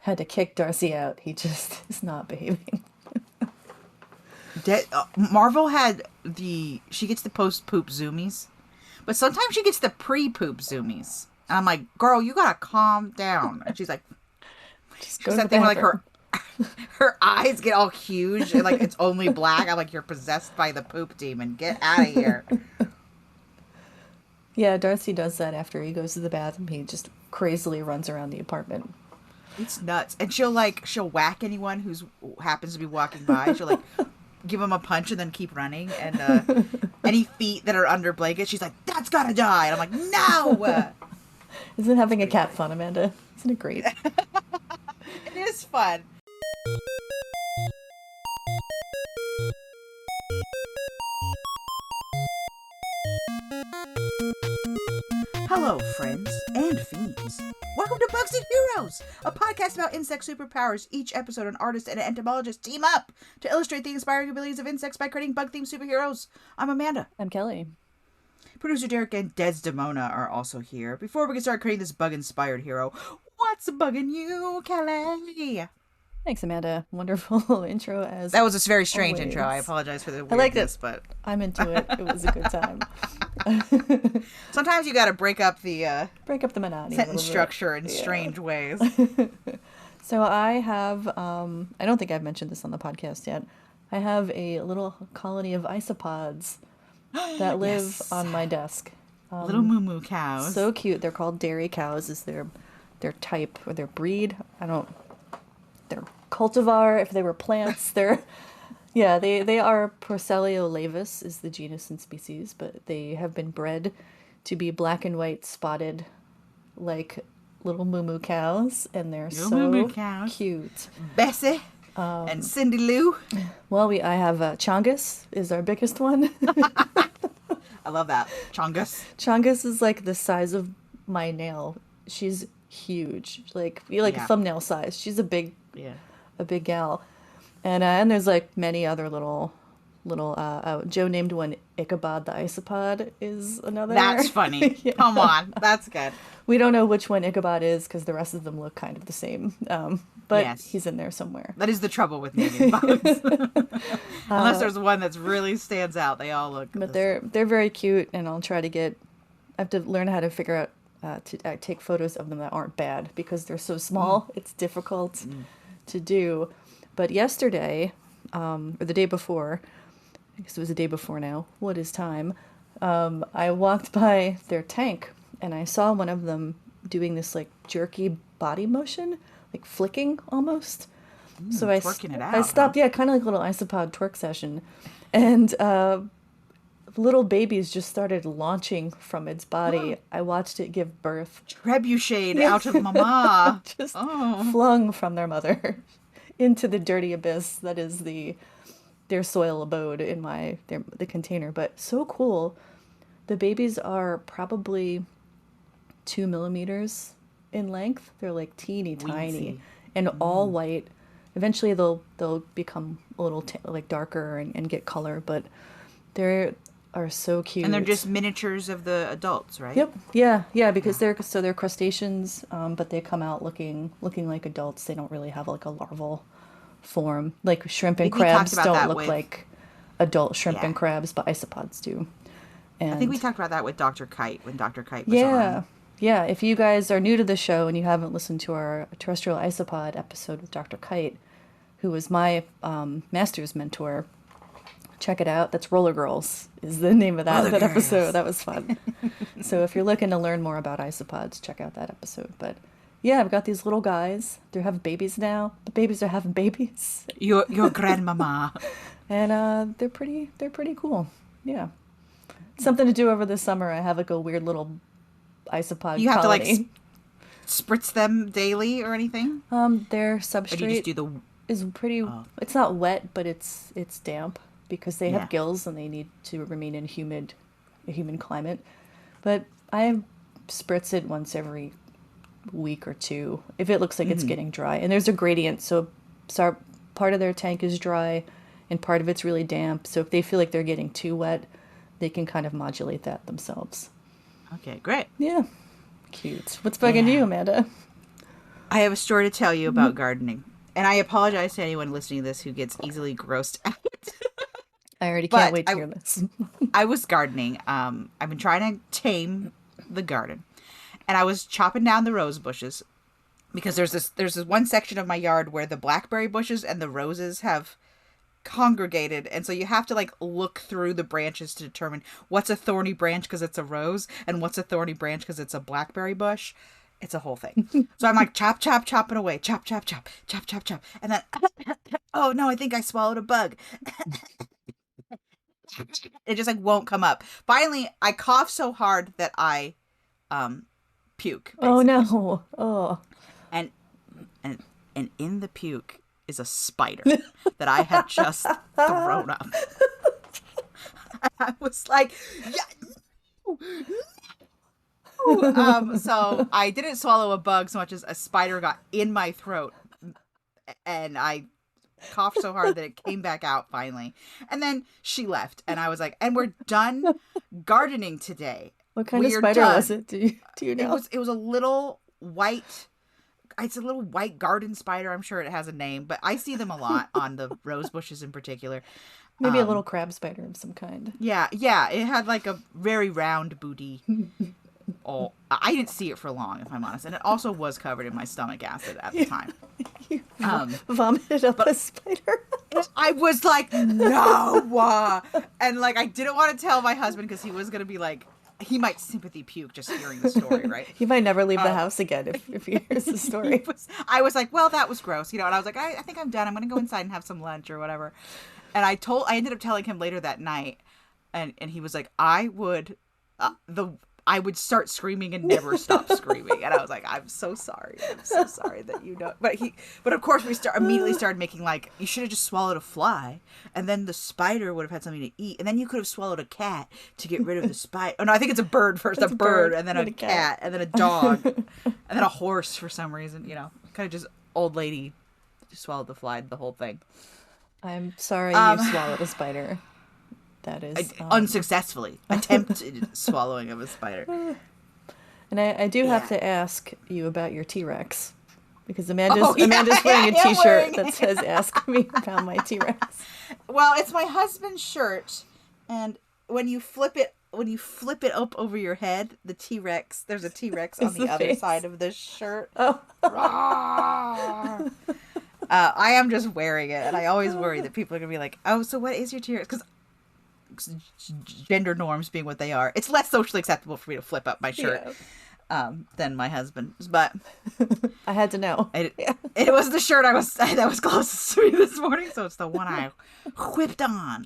had to kick Darcy out. He just is not behaving. Marvel had she gets the post-poop zoomies, but sometimes she gets the pre-poop zoomies. And I'm like, girl, you gotta calm down. And she's like, Just that thing where like her eyes get all huge and like it's only black. I'm like, you're possessed by the poop demon. Get out of here. Yeah, Darcy does that after he goes to the bathroom. He just crazily runs around the apartment. It's nuts. And she'll whack anyone who's happens to be walking by. She'll like give them a punch and then keep running. And any feet that are under blankets, she's like, that's gotta die. And I'm like, no. Isn't having a cat fun, Amanda? Isn't it great? It is fun. Hello, friends and fiends. Welcome to BugsNeedHeroes, a podcast about insect superpowers. Each episode, an artist and an entomologist team up to illustrate the inspiring abilities of insects by creating bug-themed superheroes. I'm Amanda. I'm Kelly. Producer Derek and Desdemona are also here. Before we can start creating this bug-inspired hero, what's bugging you, Kelly? Thanks, Amanda. Wonderful intro as that was a very strange always. intro. I apologize for the weirdness, I liked it, but I'm into it. It was a good time. Sometimes you got to break up the monotony, sentence structure in strange ways. So I have, I don't think I've mentioned this on the podcast yet. I have a little colony of isopods that live on my desk. Little moo cows. So cute. They're called dairy cows. Is their type or their breed? They're cultivar. If they were plants, they are Procellio is the genus and species, but they have been bred to be black and white spotted like little moo cows, and they're so cute. Bessie and Cindy Lou. Well, I have Chongus is our biggest one. I love that. Chongus. Chongus is like the size of my nail. She's huge, like thumbnail size. She's a big gal, and there's like many other little. Joe named one Ichabod the isopod is another. That's funny. Yeah. Come on, that's good. We don't know which one Ichabod is because the rest of them look kind of the same. But yes, he's in there somewhere. That is the trouble with naming bugs. Unless there's one that really stands out, they all look. But they're very cute, and I'll try to I have to learn how to figure out to take photos of them that aren't bad because they're so small. It's difficult to do. But yesterday, or the day before. I guess it was the day before now. What is time? I walked by their tank and I saw one of them doing this like jerky body motion, like flicking almost. So I stopped, kind of like a little isopod twerk session, and little babies just started launching from its body. I watched it give birth. Trebucheted out of mama. Just flung from their mother into the dirty abyss that is their soil abode in the container. But so cool. The babies are probably 2 millimeters in length. They're like teeny tiny and all white. Eventually they'll become a little like darker and get color, but they are so cute. And they're just miniatures of the adults, right? Yep. Yeah, because they're crustaceans, but they come out looking like adults. They don't really have like a larval form. Like shrimp and crabs don't look like adult shrimp and crabs, but isopods do. And I think we talked about that with Dr. Kite when Dr. Kite was on. Yeah, if you guys are new to the show and you haven't listened to our terrestrial isopod episode with Dr. Kite, who was my master's mentor, check it out. That's Roller Girls is the name of that episode. That was fun. So if you're looking to learn more about isopods, check out that episode. But yeah, I've got these little guys. They're having babies now. The babies are having babies. Your grandmama. And they're pretty cool. Yeah. Something to do over the summer. I have like a weird little isopod You have colony. to like spritz them daily or anything? Their substrate or do you just do is pretty it's not wet, but it's damp because they have gills and they need to remain in a humid climate. But I spritz it once every week or two if it looks like it's getting dry, and there's a gradient, so part of their tank is dry and part of it's really damp, so if they feel like they're getting too wet, they can kind of modulate that themselves. Okay, great. Yeah, cute. What's bugging you, Amanda? I have a story to tell you about gardening. And I apologize to anyone listening to this who gets easily grossed out. I already can't But wait to hear this. I was gardening. I've been trying to tame the garden. And I was chopping down the rose bushes because there's this one section of my yard where the blackberry bushes and the roses have congregated, and so you have to like look through the branches to determine what's a thorny branch because it's a rose and what's a thorny branch because it's a blackberry bush. It's a whole thing. So I'm like chopping away, chop, and then oh no, I think I swallowed a bug. It just like won't come up. Finally, I cough so hard that I puke. Basically. Oh no! Oh, and in the puke is a spider that I had just thrown up. I was like, yeah, no. So I didn't swallow a bug so much as a spider got in my throat, and I coughed so hard that it came back out finally. And then she left, and I was like, and we're done gardening today. What kind of spider was it? Do you know? It was a little white. It's a little white garden spider. I'm sure it has a name, but I see them a lot on the rose bushes in particular. Maybe a little crab spider of some kind. Yeah. It had like a very round booty. Oh, I didn't see it for long, if I'm honest, and it also was covered in my stomach acid at the time. You vomited up a spider. I was like, no, and like I didn't want to tell my husband because he was gonna be like. He might sympathy puke just hearing the story, right? He might never leave the house again if he hears the story. I was like, well, that was gross, and I was like, I think I'm done. I'm going to go inside and have some lunch or whatever. And I ended up telling him later that night, and he was like, I would start screaming and never stop screaming. And I was like, I'm so sorry that you know. But of course we immediately started making like, you should have just swallowed a fly, and then the spider would have had something to eat, and then you could have swallowed a cat to get rid of the spider. Oh no, I think it's a bird first. It's a bird, and then a cat, and then a dog, and then a horse for some reason. Kind of just old lady just swallowed the fly, the whole thing. I'm sorry you swallowed a spider. That is unsuccessfully attempted swallowing of a spider. And I do have to ask you about your T-Rex because Amanda's wearing a T-shirt that says "Ask me about my T-Rex." Well, it's my husband's shirt, and when you flip it up over your head, the T-Rex. There's a T-Rex on the other side of this shirt. Oh. I am just wearing it, and I always worry that people are gonna be like, "Oh, so what is your T-Rex?" Because gender norms being what they are, it's less socially acceptable for me to flip up my shirt than my husband's. But I had to know. It was the shirt that was closest to me this morning, so it's the one I whipped on.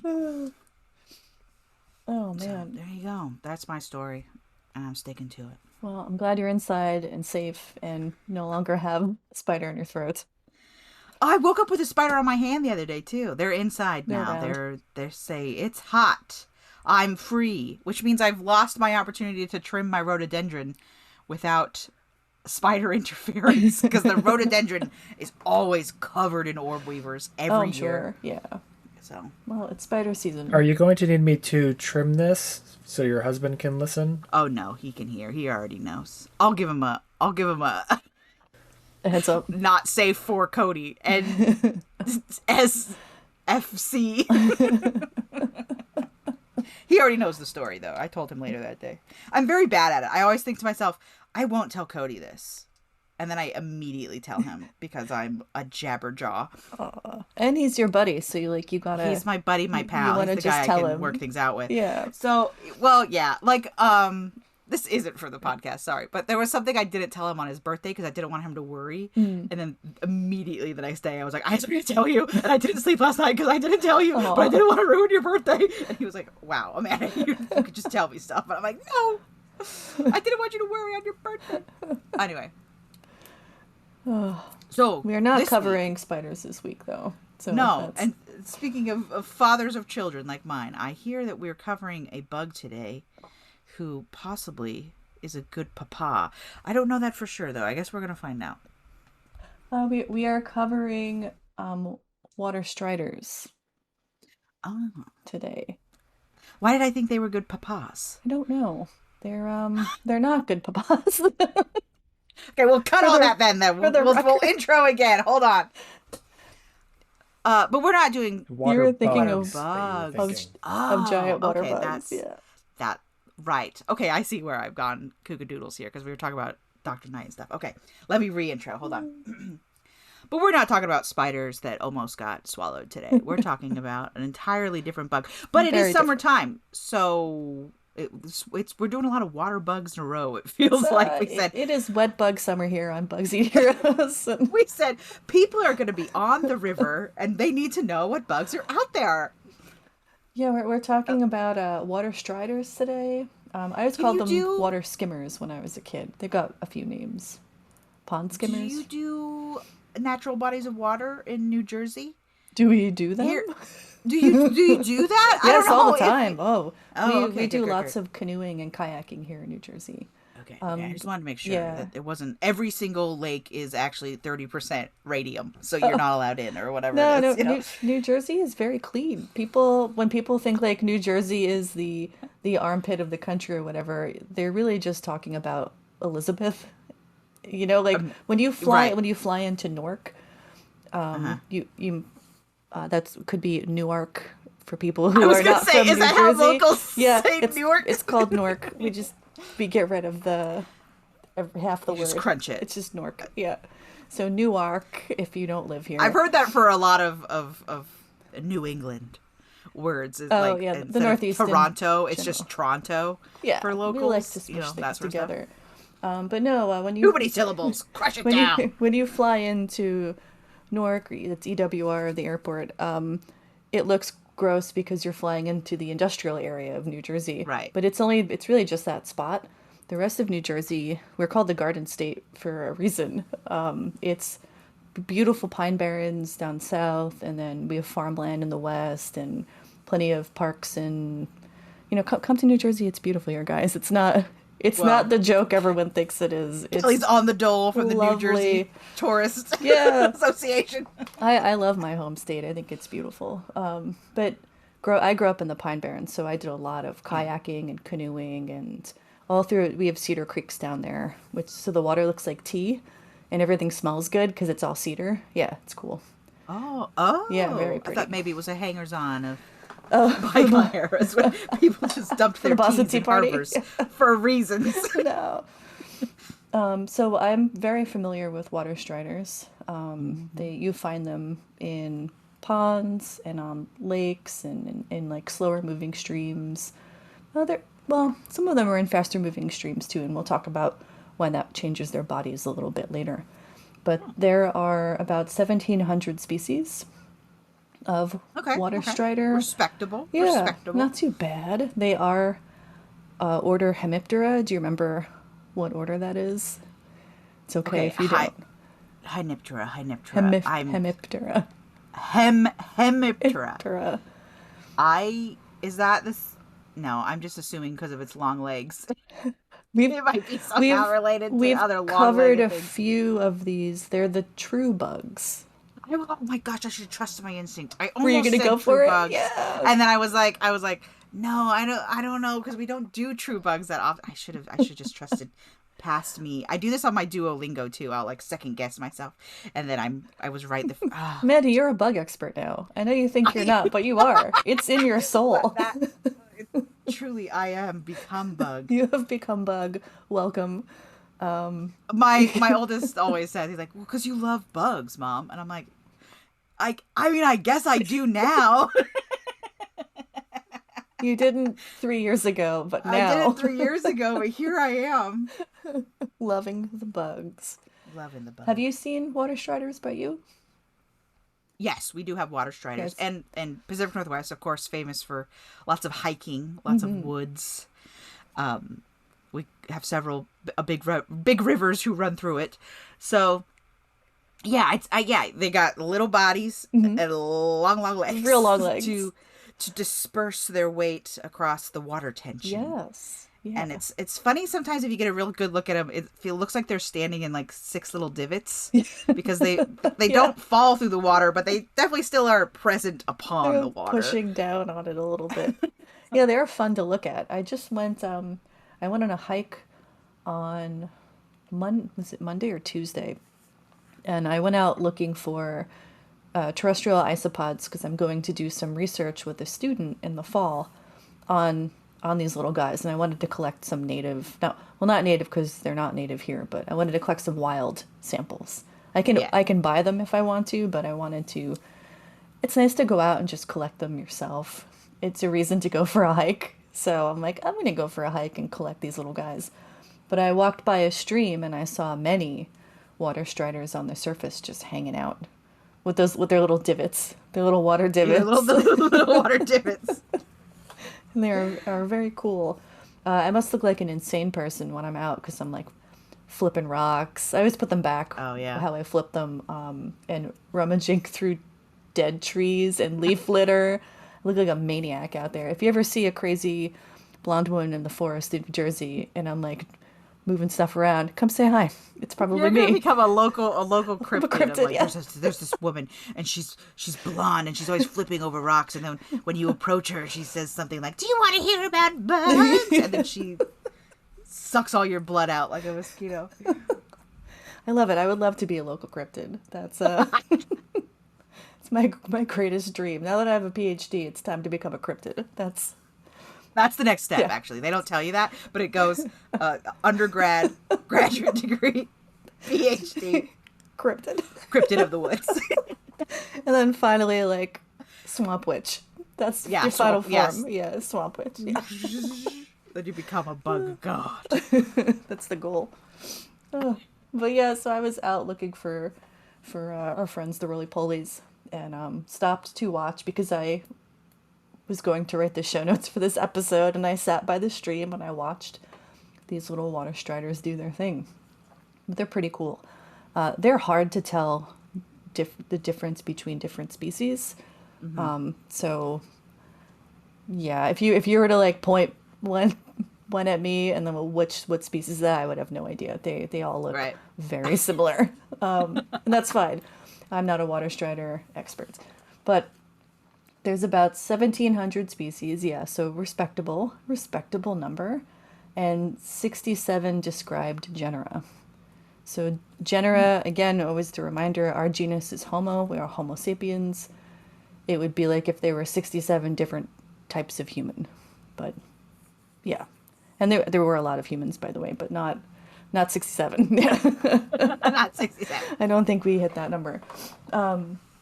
Oh man, so, there you go. That's my story, and I'm sticking to it. Well, I'm glad you're inside and safe and no longer have a spider in your throat. I woke up with a spider on my hand the other day too. They're inside now. They say it's hot. I'm free, which means I've lost my opportunity to trim my rhododendron without spider interference because the rhododendron is always covered in orb weavers every year. Sure. Yeah. So, well, it's spider season. Are you going to need me to trim this so your husband can listen? Oh no, he can hear. He already knows. I'll give him a a heads up. Not safe for Cody and SFC. He already knows the story though. I told him later that day. I'm very bad at it. I always think to myself, I won't tell Cody this. And then I immediately tell him because I'm a jabberjaw. And he's your buddy, so you gotta. He's my buddy, my pal. He's the guy I can work things out with. Yeah. So, well, yeah, like this isn't for the podcast, sorry, but there was something I didn't tell him on his birthday because I didn't want him to worry. And then immediately the next day I was like, I have something to tell you, and I didn't sleep last night because I didn't tell you, but I didn't want to ruin your birthday. And he was like, wow, Amanda, you could just tell me stuff. And I'm like, no, I didn't want you to worry on your birthday. Anyway. So we are not covering spiders this week, though. So no, and speaking of fathers of children like mine, I hear that we're covering a bug today who possibly is a good papa. I don't know that for sure, though. I guess we're going to find out. We are covering water striders today. Why did I think they were good papas? I don't know. They're not good papas. Okay, we'll cut all that then. We'll intro again. Hold on. But we're not doing Water You're thinking bugs of that you're of, thinking. of giant water okay, bugs. that right. Okay, I see where I've gone kookadoodles here because we were talking about Dr. Knight and stuff. Okay, let me re-intro. Hold on. But we're not talking about spiders that almost got swallowed today. We're talking about an entirely different bug. But it is summertime, so we're doing a lot of water bugs in a row. It feels like we said it is wet bug summer here on BugsNeedHeroes. We said people are going to be on the river and they need to know what bugs are out there. Yeah, we're talking about water striders today. I always called them water skimmers when I was a kid. They've got a few names. Pond skimmers. Do you do natural bodies of water in New Jersey? Do we do them? Do you do that? Yes, I don't know. all the time. We do good, lots of canoeing and kayaking here in New Jersey. Okay, I just wanted to make sure that it wasn't every single lake is actually 30% radium, so you're not allowed in or whatever. No, New Jersey is very clean. When people think like New Jersey is the armpit of the country or whatever, they're really just talking about Elizabeth. You know, like when you fly into Newark, that could be Newark for people who are not from New Jersey. How locals say Newark? It's called Newark. We get rid of half the word. Just crunch it. It's just Newark. Yeah. So Newark, if you don't live here. I've heard that for a lot of New England words. The Northeast. Toronto, it's just Toronto. Yeah, for locals. We like to smush things together. But no, when you too many syllables, crush it down. When you fly into Newark, it's EWR, the airport. It looks gross because you're flying into the industrial area of New Jersey. Right. But it's really just that spot. The rest of New Jersey, we're called the Garden State for a reason. It's beautiful pine barrens down south, and then we have farmland in the west, and plenty of parks. And come to New Jersey. It's beautiful here, guys. It's not not the joke everyone thinks it is. He's on the dole for the New Jersey Tourist Association. I love my home state. I think it's beautiful. But I grew up in the Pine Barrens, so I did a lot of kayaking and canoeing, and all through it. We have cedar creeks down there, so the water looks like tea, and everything smells good because it's all cedar. Yeah, it's cool. Oh, yeah, very pretty. I thought maybe it was a hangers-on of bygone eras when people just dumped their teens in harbors for reasons. No. So I'm very familiar with water striders. You find them in ponds and on lakes and in like slower moving streams. Some of them are in faster moving streams too, and we'll talk about when that changes their bodies a little bit later. But there are about 1,700 species of water strider. Respectable. Yeah, respectable. Not too bad. They are order hemiptera. Do you remember what order that is? It's okay if you don't. Hemiptera. Hemiptera. Hemiptera. Is that this? No, I'm just assuming because of its long legs. It might be somehow related to other long-legged things. We've covered a things. few of these. They're the true bugs. Oh my gosh, I should trust my instinct. I Were you almost gonna said go for true it? bugs. Yeah. And then I was like, no, I don't know, because we don't do true bugs that often. I should just trusted past me. I do this on my Duolingo too. I'll like second guess myself, and then I was right. Mandy, you're a bug expert now. I know you think you're not, but you are. It's in your soul. Truly, I am become bug. You have become bug. Welcome. My oldest always says, he's like, well, because you love bugs, Mom. And I'm like, I mean, I guess I do now. You didn't 3 years ago, but now. I did it 3 years ago, but here I am. Loving the bugs. Loving the bugs. Have you seen water striders by you? Yes, we do have water striders. Yes. And Pacific Northwest, of course, famous for lots of hiking, lots of woods. We have several big rivers who run through it. So, yeah, they got little bodies and long legs. Real long legs. To disperse their weight across the water tension. Yes. Yeah. And it's funny sometimes if you get a real good look at them, it looks like they're standing in like 6 little divots because they don't fall through the water, but they definitely still are present upon the water. Pushing down on it a little bit. Yeah, they're fun to look at. I just went I went on a hike on was it Monday or Tuesday? And I went out looking for terrestrial isopods because I'm going to do some research with a student in the fall on these little guys, and I wanted to collect some native. No, well, not native because they're not native here, but I wanted to collect some wild samples. I can buy them if I want to, but I wanted to. It's nice to go out and just collect them yourself. It's a reason to go for a hike. So I'm like, I'm going to go for a hike and collect these little guys. But I walked by a stream and I saw many water striders on the surface just hanging out with their little divots, their little water divots. Yeah, little water divots. And they are very cool. I must look like an insane person when I'm out because I'm like flipping rocks. I always put them back. Oh, yeah. How I flip them and rummaging through dead trees and leaf litter. I look like a maniac out there. If you ever see a crazy blonde woman in the forest in New Jersey and I'm like moving stuff around, come say hi. It's probably You're me. gonna become a local cryptid. Cryptid, Like, yeah. there's this woman and she's blonde and she's always flipping over rocks, and then when you approach her she says something like, "Do you want to hear about bugs?" And then she sucks all your blood out like a mosquito. I love it. I would love to be a local cryptid. That's it's my greatest dream. Now that I have a PhD, it's time to become a cryptid. That's the next step, Yeah. actually. They don't tell you that, but it goes undergrad, graduate degree, PhD, cryptid. cryptid of the woods. And then finally, like, swamp witch. That's your final form. yes. Yeah, swamp witch. Yeah. Then you become a bug god. That's the goal. But yeah, so I was out looking for our friends, the roly-polies, and stopped to watch because I was going to write the show notes for this episode, and I sat by the stream and I watched these little water striders do their thing. But they're pretty cool. They're hard to tell the difference between different species. Mm-hmm. So yeah, if you were to like point one at me and then what species is that, I would have no idea. They all look Right. very similar. And that's fine. I'm not a water strider expert, but there's about 1,700 species. Yeah, so respectable number, and 67 described genera. So genera, again, always the reminder, our genus is Homo. We are Homo sapiens. It would be like if there were 67 different types of human. But yeah. And there were a lot of humans, by the way, but not 67. Not 67. I don't think we hit that number.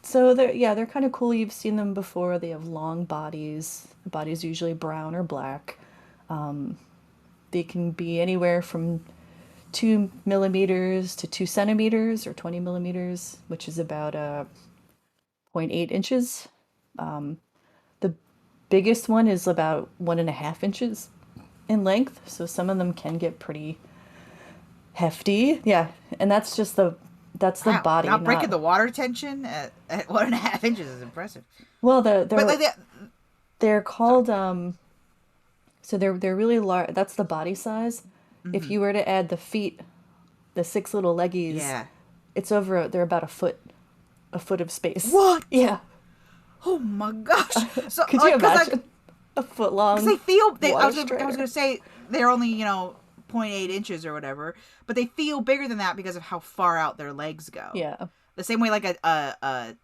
So they're kind of cool. You've seen them before. They have long bodies. The body's usually brown or black. They can be anywhere from 2 millimeters to 2 centimeters or 20 millimeters, which is about 0.8 inches. The biggest one is about 1.5 inches in length. So some of them can get pretty hefty. Yeah. And that's just the body. Not breaking the water tension at 1.5 inches is impressive. Well, But they're called so they're really large. That's the body size. Mm-hmm. If you were to add the feet, the 6 little leggies, yeah. they're about a foot of space. What? Yeah. Oh my gosh! So Could you imagine a foot long? Because I water was strider? going to say they're only 0.8 inches or whatever, but they feel bigger than that because of how far out their legs go. Yeah. The same way like a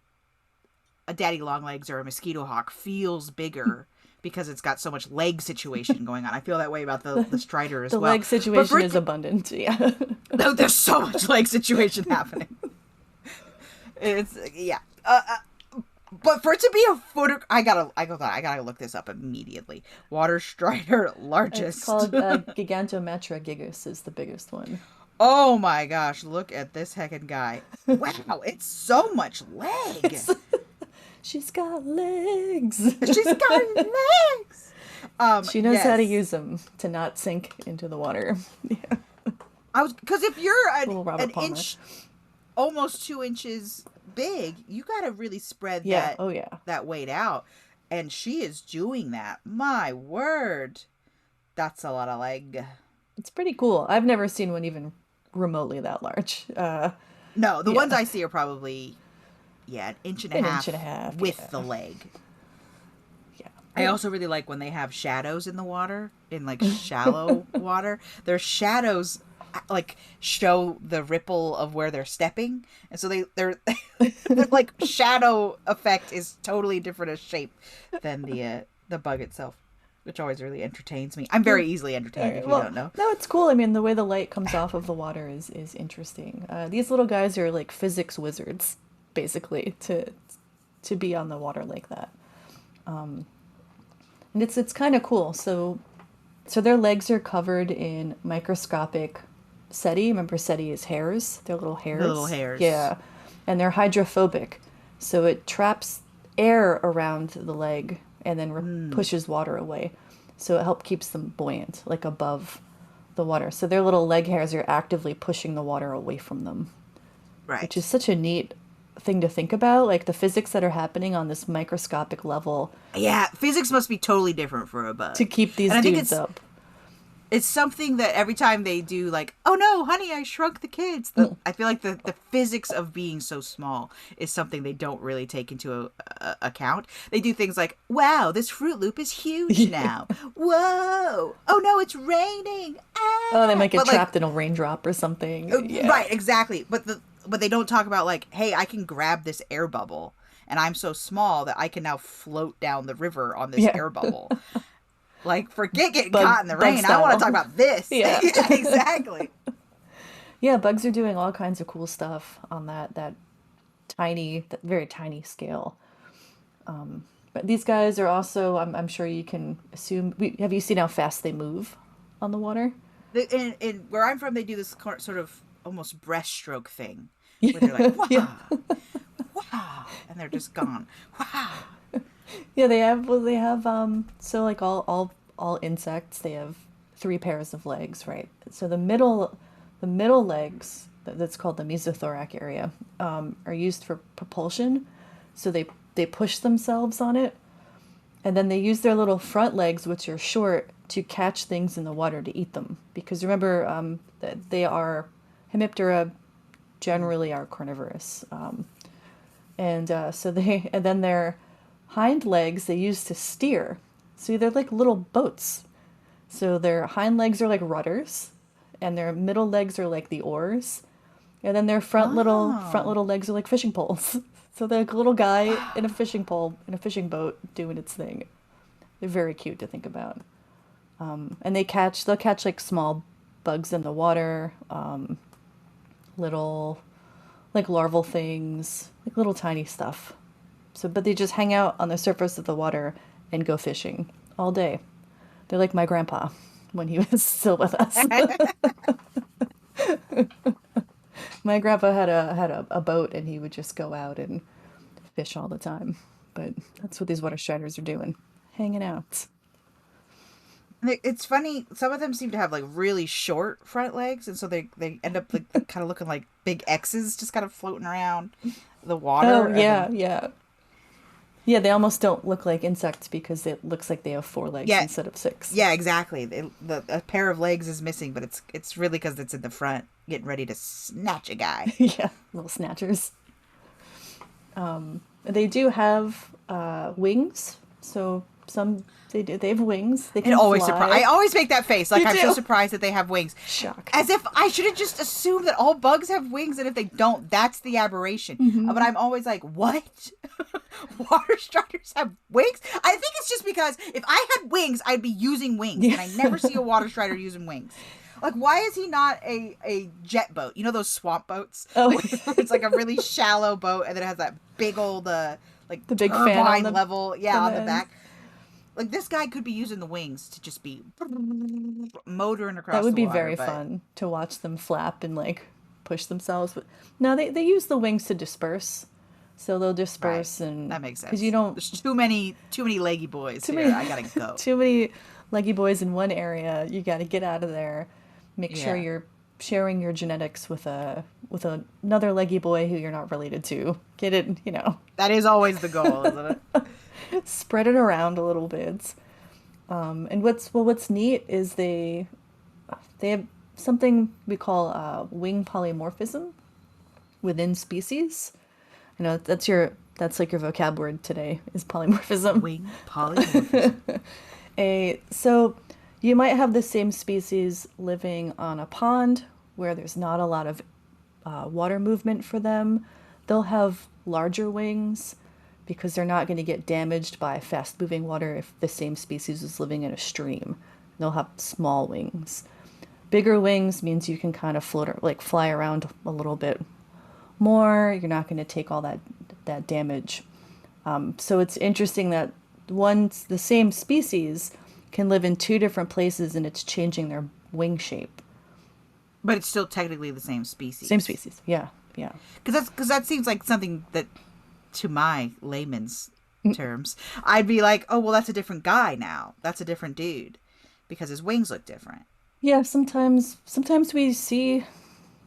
daddy long legs or a mosquito hawk feels bigger because it's got so much leg situation going on. I feel that way about the strider as The well. leg situation is abundant. Yeah. No, there's so much leg situation happening. It's yeah. But for it to be a foot, I gotta look this up immediately. Water strider largest. It's called Gigantometra gigas is the biggest one. Oh my gosh! Look at this heckin' guy. Wow, it's so much leg. She's got legs. She's got legs. She knows how to use them to not sink into the water. Yeah. Because if you're an Palmer. inch, almost 2 inches big, you gotta really spread that weight out, and she is doing that. My word, that's a lot of leg. It's pretty cool. I've never seen one even remotely that large. No, the ones I see are probably an inch and a half with the leg. Yeah. I also really like when they have shadows in the water, in like shallow water. Their shadows like show the ripple of where they're stepping, and so they're their like shadow effect is totally different a shape than the bug itself, which always really entertains me. I'm very easily entertained, if you don't know. No, it's cool. I mean, the way the light comes off of the water is interesting. These little guys are like physics wizards, basically, to be on the water like that. And it's kind of cool. So their legs are covered in microscopic setae. Remember, setae is hairs. They're little hairs. The little hairs. Yeah. And they're hydrophobic. So it traps air around the leg and then pushes water away. So it helps keeps them buoyant, like above the water. So their little leg hairs are actively pushing the water away from them. Right. Which is such a neat thing to think about, like the physics that are happening on this microscopic level. Yeah, physics must be totally different for a bug. To keep these dudes up. It's something that every time they do, like, oh no, honey, I shrunk the kids. I feel like the physics of being so small is something they don't really take into account. They do things like, wow, this Fruit Loop is huge now. Whoa. Oh no, it's raining. Ah. Oh, they might get trapped in a raindrop or something. Yeah. Right, exactly. But they don't talk about, like, hey, I can grab this air bubble, and I'm so small that I can now float down the river on this air bubble. Like, forget getting caught in the rain. I want to talk about this. Yeah. Yeah, exactly. Yeah, bugs are doing all kinds of cool stuff on that very tiny scale. But these guys are also, I'm sure you can assume, have you seen how fast they move on the water? In where I'm from, they do this sort of almost breaststroke thing. Where they're like, wow, wow, and they're just gone. Wow. Yeah, they have so like all insects, they have 3 pairs of legs, right? So the middle legs, that's called the mesothorax area, are used for propulsion. So they push themselves on it, and then they use their little front legs, which are short, to catch things in the water to eat them. Because remember, they are hemiptera generally are carnivorous, and then their hind legs they use to steer. So they're like little boats. So their hind legs are like rudders, and their middle legs are like the oars, and then their front little legs are like fishing poles. So they're like a little guy in a fishing pole in a fishing boat doing its thing. They're very cute to think about. And they'll catch like small bugs in the water, little like larval things, like little tiny stuff. So, but they just hang out on the surface of the water and go fishing all day. They're like my grandpa when he was still with us. My grandpa had a boat, and he would just go out and fish all the time. But that's what these water striders are doing, hanging out. It's funny, some of them seem to have like really short front legs, and so they end up like kind of looking like big X's just kind of floating around the water. Oh, yeah. Yeah, they almost don't look like insects because it looks like they have 4 legs instead of 6. Yeah, exactly. A pair of legs is missing, but it's really because it's in the front, getting ready to snatch a guy. Yeah, little snatchers. They do have wings, so they have wings. They can fly. I always make that face, like You I'm do. so surprised that they have wings. Shock. As if I should have just assumed that all bugs have wings, and if they don't, that's the aberration. But I'm always like, what? Water striders have wings? I think it's just because if I had wings, I'd be using wings, and I never see a water strider using wings. Like, why is he not a jet boat? You know those swamp boats? Oh. Like, it's like a really shallow boat, and then it has that big old like The big fan turbine on the- level, on on the the back. Like, this guy could be using the wings to just be motoring across the water. That would be very fun to watch them flap and like push themselves. But no, they use the wings to disperse. So they'll disperse, Right. and That makes sense. because you don't There's too many leggy boys here. many- I gotta go. too many leggy boys in one area. You got to get out of there. Make sure Yeah. you're sharing your genetics with another leggy boy who you're not related to. Get it, That is always the goal, isn't it? spread it around a little bit. And what's neat is they have something we call wing polymorphism within species. I know that's like your vocab word today is polymorphism. Wing polymorphism. So you might have the same species living on a pond where there's not a lot of water movement for them, they'll have larger wings because they're not going to get damaged by fast moving water if the same species is living in a stream. They'll have small wings. Bigger wings means you can kind of float or like fly around a little bit more. You're not going to take all that damage. So it's interesting that the same species can live in two different places and it's changing their wing shape. But it's still technically the same species. Same species, yeah. Because that seems like something that, to my layman's terms, I'd be like, oh, well, that's a different guy now. That's a different dude. Because his wings look different. Yeah, sometimes we see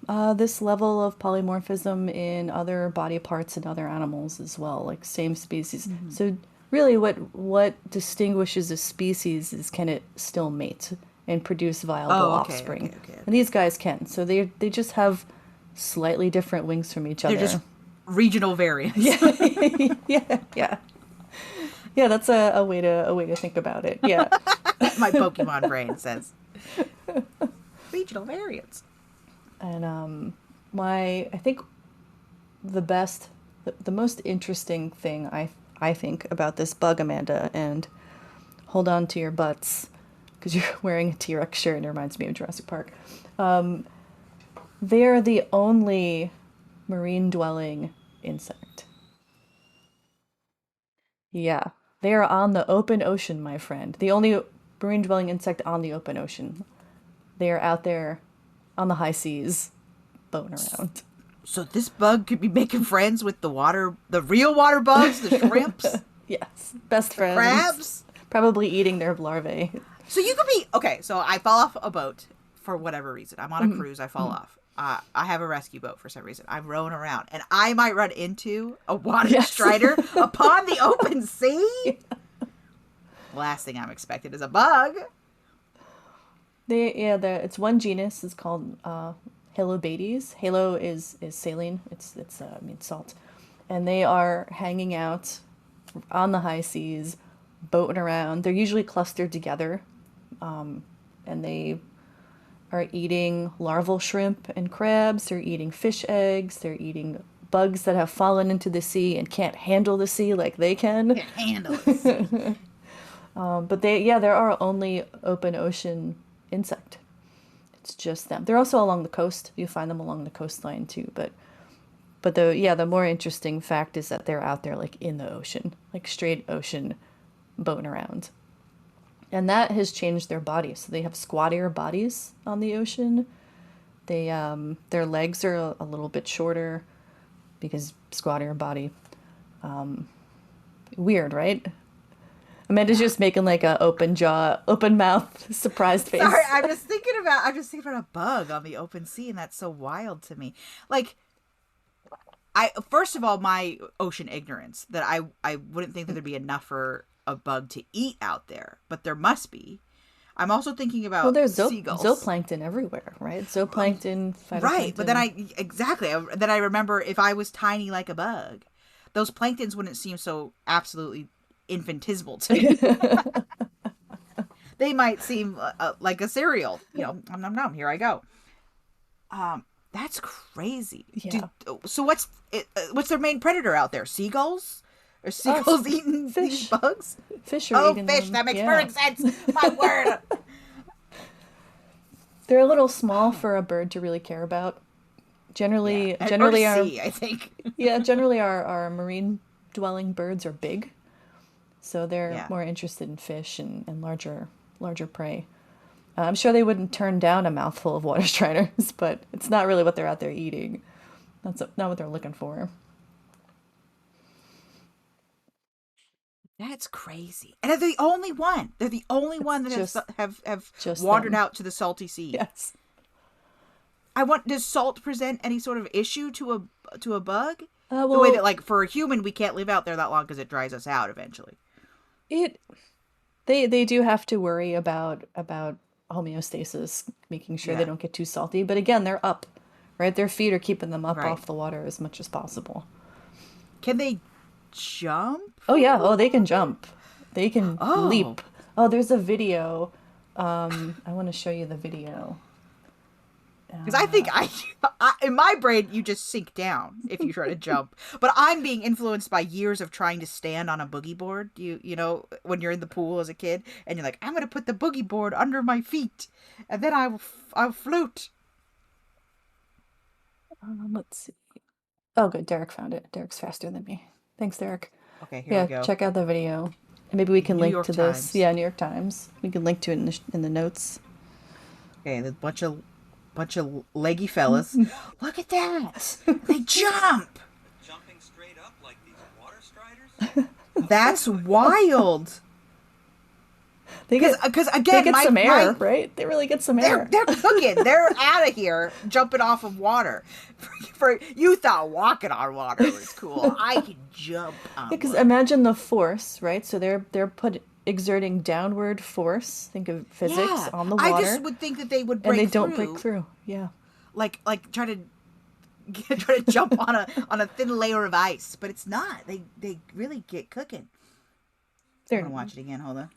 this level of polymorphism in other body parts and other animals as well, like same species. Mm-hmm. So really what distinguishes a species is can it still mate and produce viable offspring. Okay. And these guys can. So they just have slightly different wings from each other. They're just regional variants. Yeah. Yeah, that's a way to think about it. Yeah. My Pokemon brain says regional variants. And I think the most interesting thing I think about this bug, Amanda, and hold on to your butts because you're wearing a T-Rex shirt and it reminds me of Jurassic Park. They're the only marine-dwelling insect. Yeah, they are on the open ocean, my friend. The only marine-dwelling insect on the open ocean. They are out there on the high seas, boating around. So this bug could be making friends with the real water bugs, the shrimps? Yes, best friends. Crabs? Probably eating their larvae. So you could be, okay, so I fall off a boat for whatever reason. I'm on a cruise, I fall off. I have a rescue boat for some reason. I'm rowing around, and I might run into a water strider upon the open sea. Yeah. Last thing I'm expecting is a bug. It's one genus. It's called Halobaides. Halo is saline. It's means salt, and they are hanging out on the high seas, boating around. They're usually clustered together, and they are eating larval shrimp and crabs. They're eating fish eggs. They're eating bugs that have fallen into the sea and can't handle the sea like they can. Can't handle it. But they're our only open ocean insect. It's just them. They're also along the coast. You find them along the coastline too. But the more interesting fact is that they're out there like in the ocean, like straight ocean, boating around. And that has changed their bodies. So they have squattier bodies on the ocean. They their legs are a little bit shorter because squattier body. Weird, right? Amanda's just making like a open jaw, open mouth, surprised face. Sorry, I'm just thinking about a bug on the open sea, and that's so wild to me. Like, first of all, my ocean ignorance that I wouldn't think that there'd be enough for a bug to eat out there, but there must be. I'm also thinking about there's seagulls. Zooplankton everywhere, right? Zooplankton, phytoplankton. Right, but then I remember if I was tiny like a bug, those planktons wouldn't seem so absolutely infinitesimal to me. They might seem like a cereal, nom, here I go. That's crazy. Yeah. So what's their main predator out there? Seagulls? Are seagulls eating these bugs? Fish are eating fish. them. That makes perfect sense. My word. They're a little small for a bird to really care about. Generally, I think. Generally our marine dwelling birds are big. So they're more interested in fish and larger prey. I'm sure they wouldn't turn down a mouthful of water striders, but it's not really what they're out there eating. That's not what they're looking for. That's crazy. And they're the only one. They're the only one that have wandered out to the salty sea. Yes. Does salt present any sort of issue to a bug? The way that, like, for a human, we can't live out there that long because it dries us out eventually. They do have to worry about homeostasis, making sure they don't get too salty. But again, they're up, right? Their feet are keeping them up off the water as much as possible. Can they jump? Oh yeah. Oh, they can jump. They can leap. Oh, there's a video. I want to show you the video. Because I think in my brain, you just sink down if you try to jump. But I'm being influenced by years of trying to stand on a boogie board. You know, when you're in the pool as a kid and you're like, I'm going to put the boogie board under my feet and then I'll float. Let's see. Oh, good. Derek found it. Derek's faster than me. Thanks, Derek. Okay, here we go. Check out the video. And maybe we can link to this. Times. Yeah, New York Times. We can link to it in the notes. Okay, there's a bunch of leggy fellas. Look at that! They jump! Jumping straight up like these water striders? That's wild. Because again, they get some air, right? They really get some air. They're cooking. They're out of here, jumping off of water. For you thought walking on water was cool. I can jump on Because water. imagine the force, right? So they're exerting downward force. Think of physics on the water. I just would think that they would break and they through. don't break through. Yeah. Like try to jump on a thin layer of ice, but it's not. They really get cooking. I'm gonna watch it again. Hold on.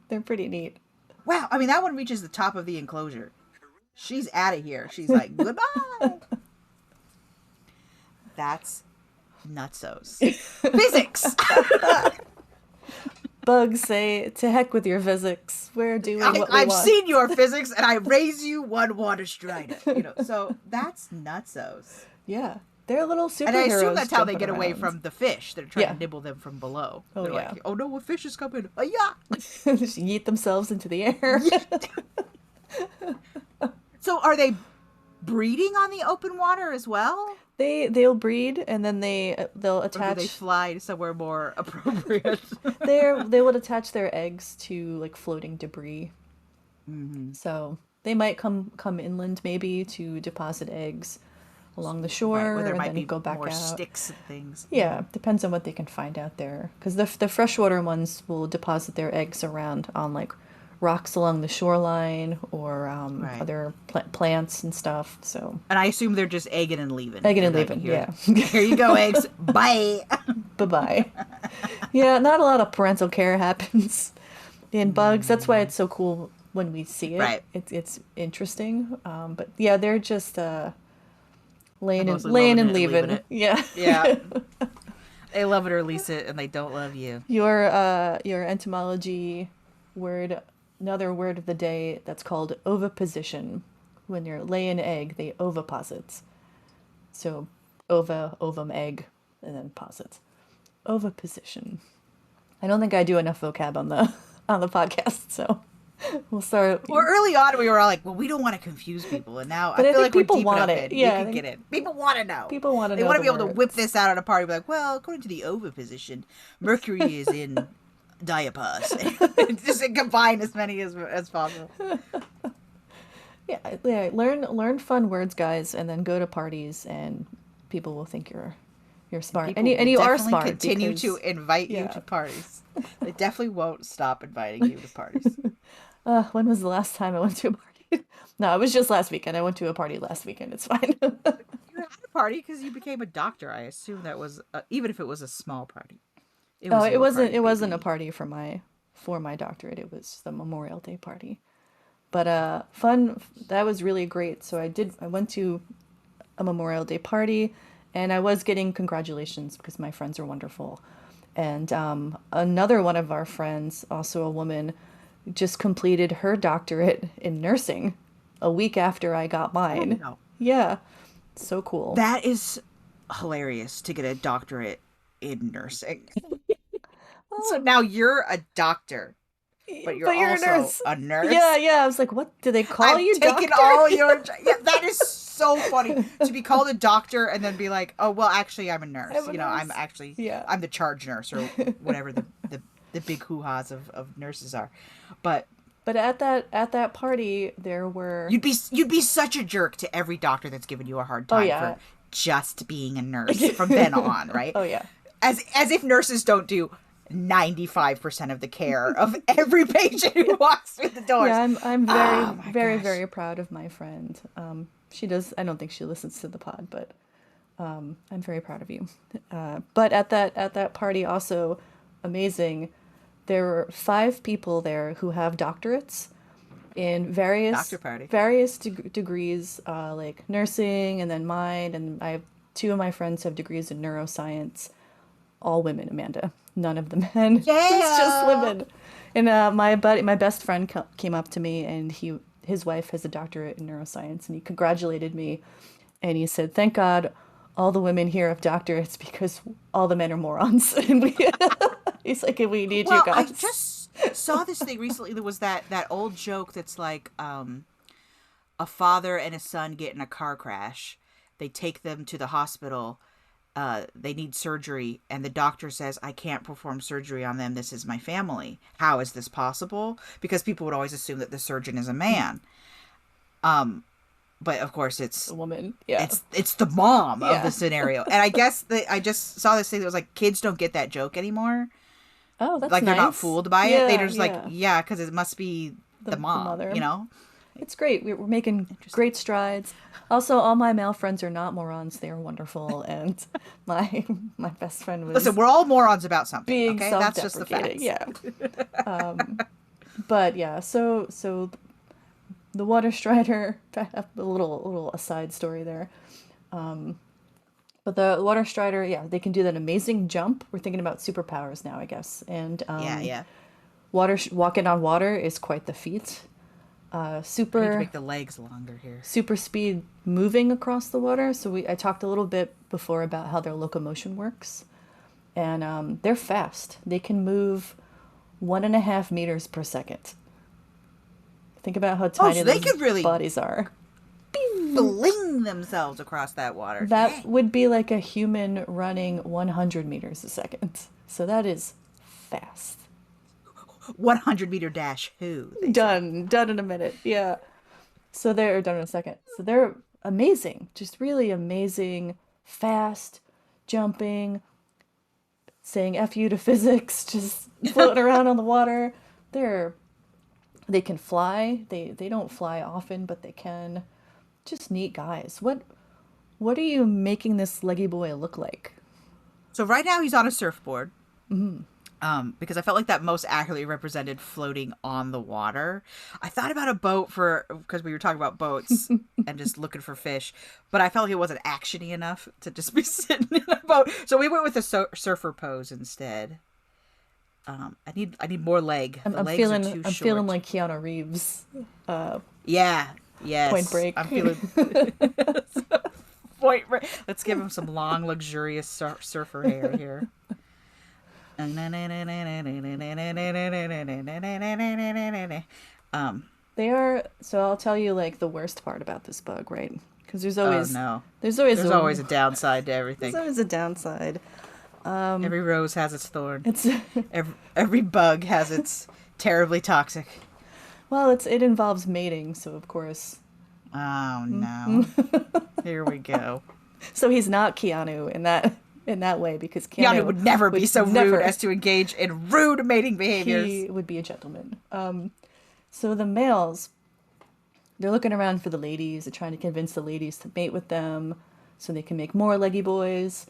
They're pretty neat. Wow, I mean that one reaches the top of the enclosure. She's out of here. She's like, goodbye. That's nutsos. Physics. Bugs say, to heck with your physics. We're doing what we want. I've seen your physics, and I raise you one water strider. So that's nutsos. Yeah. They're little superheroes. And I assume that's how they get jumping away around. from the fish. They're trying to nibble them from below. Oh, They're yeah. like, oh no, a fish is coming. Oh yeah. Just yeet themselves into the air. So are they breeding on the open water as well? They'll breed and then they'll attach. Or do they fly somewhere more appropriate? They would attach their eggs to like floating debris. Mm-hmm. So they might come inland maybe to deposit eggs along the shore, Right, where there and might then be go back more out. sticks and things. Yeah, depends on what they can find out there. Because the freshwater ones will deposit their eggs around on like rocks along the shoreline or other plants and stuff. So. And I assume they're just egging and leaving. Egging and Like, leaving, here, yeah. Here you go, eggs. Bye. Bye-bye. Yeah, not a lot of parental care happens in bugs. That's why it's so cool when we see it. Right. It's interesting. But yeah, they're just laying and Mostly loving leaving. it. Yeah. Yeah. They love it or lease it, and they don't love you. Your entomology word, another word of the day that's called oviposition. When you're laying an egg, they oviposit. So ova, ovum, egg, and then posits. Oviposition. I don't think I do enough vocab on the podcast, so we'll start. Well, early on, we were all like, well, we don't want to confuse people. And now But I I feel think like people we're deep want enough it. in. Yeah, You can get in. People want to know. People want to know. They want to the be able to whip words. this out at a party. Be like, well, according to the oviposition, Mercury is in diapause. Just combine as many as possible. Yeah. Learn fun words, guys, and then go to parties, and people will think you're smart. People And you will are definitely smart. continue because, to invite you yeah. to parties. They definitely won't stop inviting you to parties. When was the last time I went to a party? No, it was just last weekend. I went to a party last weekend. It's fine. You had a party because you became a doctor. I assume that was even if it was a small party. It your wasn't. party, It wasn't a baby. party for my doctorate. It was the Memorial Day party. But fun. That was really great. So I went to a Memorial Day party, and I was getting congratulations because my friends are wonderful. And another one of our friends, also a woman, just completed her doctorate in nursing a week after I got mine. Oh, no. Yeah, so cool. That is hilarious to get a doctorate in nursing. So now you're a doctor, but you're a also a nurse. Yeah. I was like, what do they call I've you, taken doctor? all your. Yeah, that is so funny to be called a doctor and then be like, oh well, actually, I'm a nurse. I'm a I'm nurse. actually, Yeah. I'm the charge nurse or whatever the big hoo-has of nurses are, but. But at that party, there were You'd be such a jerk to every doctor that's given you a hard time yeah. for just being a nurse from then on, right? Oh yeah. As if nurses don't do 95% of the care of every patient who walks through the doors. Yeah, I'm very Oh, my very gosh. very proud of my friend. She does. I don't think she listens to the pod, but I'm very proud of you. But at that party, also amazing. There were 5 people there who have doctorates in various Doctor party. degrees, like nursing, and then mine, and I have two of my friends have degrees in neuroscience. All women, Amanda. None of the men. Yeah. It's just women. And my best friend came up to me, and his wife has a doctorate in neuroscience, and he congratulated me, and he said, "Thank God, all the women here have doctorates because all the men are morons." And he's like, "We need you guys." I just saw this thing recently. There was that old joke that's like a father and a son get in a car crash. They take them to the hospital. They need surgery, and the doctor says, "I can't perform surgery on them. This is my family. How is this possible?" Because people would always assume that the surgeon is a man. But of course it's a woman. Yeah. It's the mom of the scenario. And I guess I just saw this thing that was like, kids don't get that joke anymore. Oh, that's like nice. They're not fooled by it. They're just like, yeah, because it must be the mom, the mother. You know? It's great. We're making great strides. Also, all my male friends are not morons. They are wonderful. And my best friend was... Listen, we're all morons about something, being okay? That's just the facts. Yeah. But yeah, so the water strider, a little aside story there. But the water strider, yeah, they can do that amazing jump. We're thinking about superpowers now, I guess. And walking on water is quite the feat. I need to make the legs longer here. Super speed moving across the water. So I talked a little bit before about how their locomotion works. And they're fast. They can move 1.5 meters per second. Think about how tiny those bodies are. Fling themselves across that water. That would be like a human running 100 meters a second. So that is fast. 100-meter dash. Who? Done in a minute. Yeah. So they're done in a second. So they're amazing. Just really amazing. Fast. Jumping. Saying F you to physics. Just floating around on the water. They can fly. They don't fly often, but they can. Just neat guys. What are you making this leggy boy look like? So right now he's on a surfboard. Mm-hmm. Because I felt like that most accurately represented floating on the water. I thought about a boat because we were talking about boats and just looking for fish, but I felt like it wasn't actiony enough to just be sitting in a boat. So we went with the surfer pose instead. I need more leg. I'm feeling like Keanu Reeves. Yeah. Yes. Point Break. I'm feeling Point Break. Let's give him some long, luxurious surfer hair here. They are. So I'll tell you like the worst part about this bug, right? Because there's always there's always a downside to everything. There's always a downside. Every rose has its thorn. Every bug has its terribly toxic. Well, it involves mating, so of course. Oh no! Here we go. So he's not Keanu in that way, because Keanu would never be so rude as to engage in rude mating behaviors. He would be a gentleman. So the males, they're looking around for the ladies. They're trying to convince the ladies to mate with them so they can make more leggy boys.